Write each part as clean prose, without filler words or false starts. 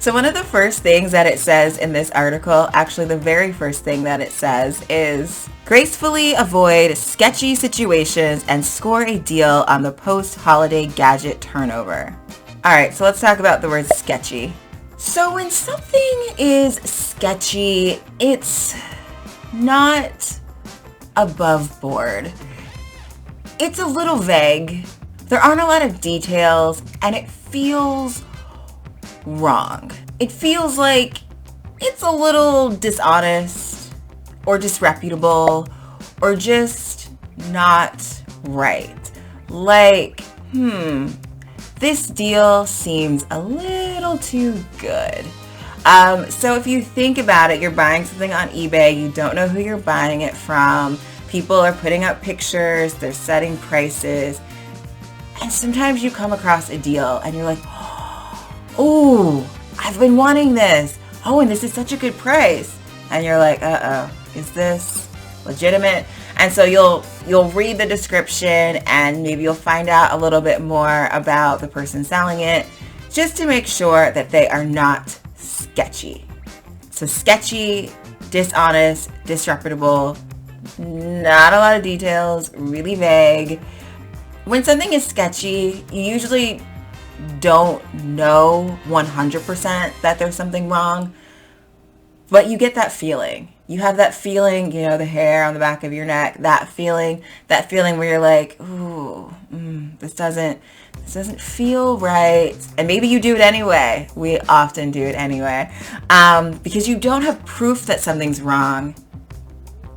So one of the first things that it says in this article, actually the very first thing that it says is gracefully avoid sketchy situations and score a deal on the post-holiday gadget turnover. All right, so let's talk about the word sketchy. So when something is sketchy, it's not above board. It's a little vague. There aren't a lot of details, and it feels wrong. It feels like it's a little dishonest or disreputable or just not right. Like, this deal seems a little too good. So if you think about it, you're buying something on eBay, you don't know who you're buying it from, people are putting up pictures, they're setting prices, and sometimes you come across a deal and you're like, oh, I've been wanting this. Oh, and this is such a good price. And you're like, is this legitimate? And so you'll read the description and maybe you'll find out a little bit more about the person selling it just to make sure that they are not sketchy. So sketchy, dishonest, disreputable, not a lot of details, really vague. When something is sketchy, you usually don't know 100% that there's something wrong, but you get that feeling. You have that feeling, the hair on the back of your neck, that feeling where you're like, ooh, this doesn't feel right. And maybe you do it anyway. We often do it anyway, because you don't have proof that something's wrong.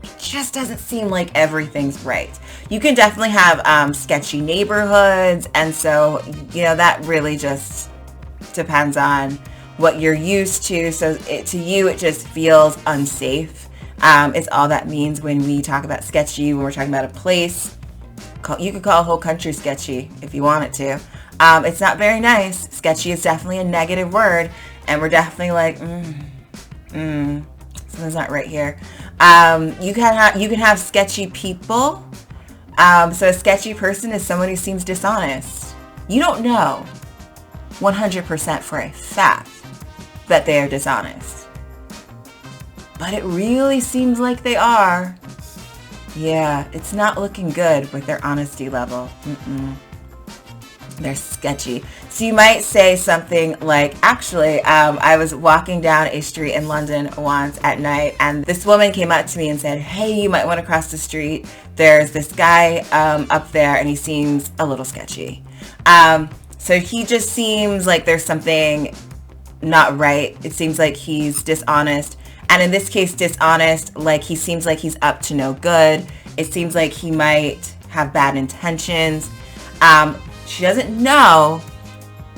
It just doesn't seem like everything's right. You can definitely have sketchy neighborhoods, and so that really just depends on what you're used to. So to you, it just feels unsafe. It's all that means when we talk about sketchy, when we're talking about a place. You could call a whole country sketchy if you wanted to. It's not very nice. Sketchy is definitely a negative word, and we're definitely like, something's not right here. You can have sketchy people. So a sketchy person is someone who seems dishonest. You don't know 100% for a fact that they are dishonest, but it really seems like they are. Yeah, it's not looking good with their honesty level. They're sketchy. So you might say something like, actually, I was walking down a street in London once at night, and this woman came up to me and said, hey, you might want to cross the street. There's this guy up there, and he seems a little sketchy. So he just seems like there's something not right. It seems like he's dishonest. And in this case, dishonest, like he seems like he's up to no good. It seems like he might have bad intentions. She doesn't know,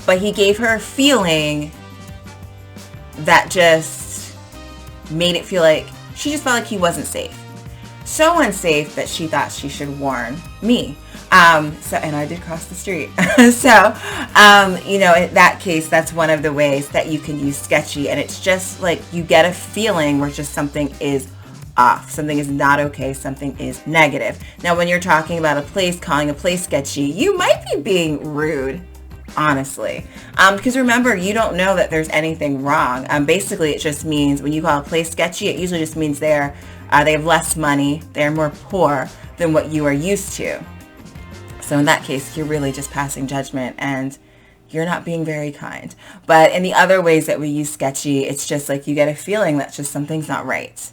but he gave her a feeling that just made it feel like she just felt like he wasn't safe. So unsafe that she thought she should warn me. And I did cross the street. So, in that case, that's one of the ways that you can use sketchy. And it's just like you get a feeling where just something is off. Something is not okay. Something is negative. Now, when you're talking about a place, calling a place sketchy, you might be being rude, honestly. Because remember, you don't know that there's anything wrong. Basically, it just means when you call a place sketchy, it usually just means they have less money. They're more poor than what you are used to. So in that case, you're really just passing judgment and you're not being very kind. But in the other ways that we use sketchy, it's just like you get a feeling that just something's not right.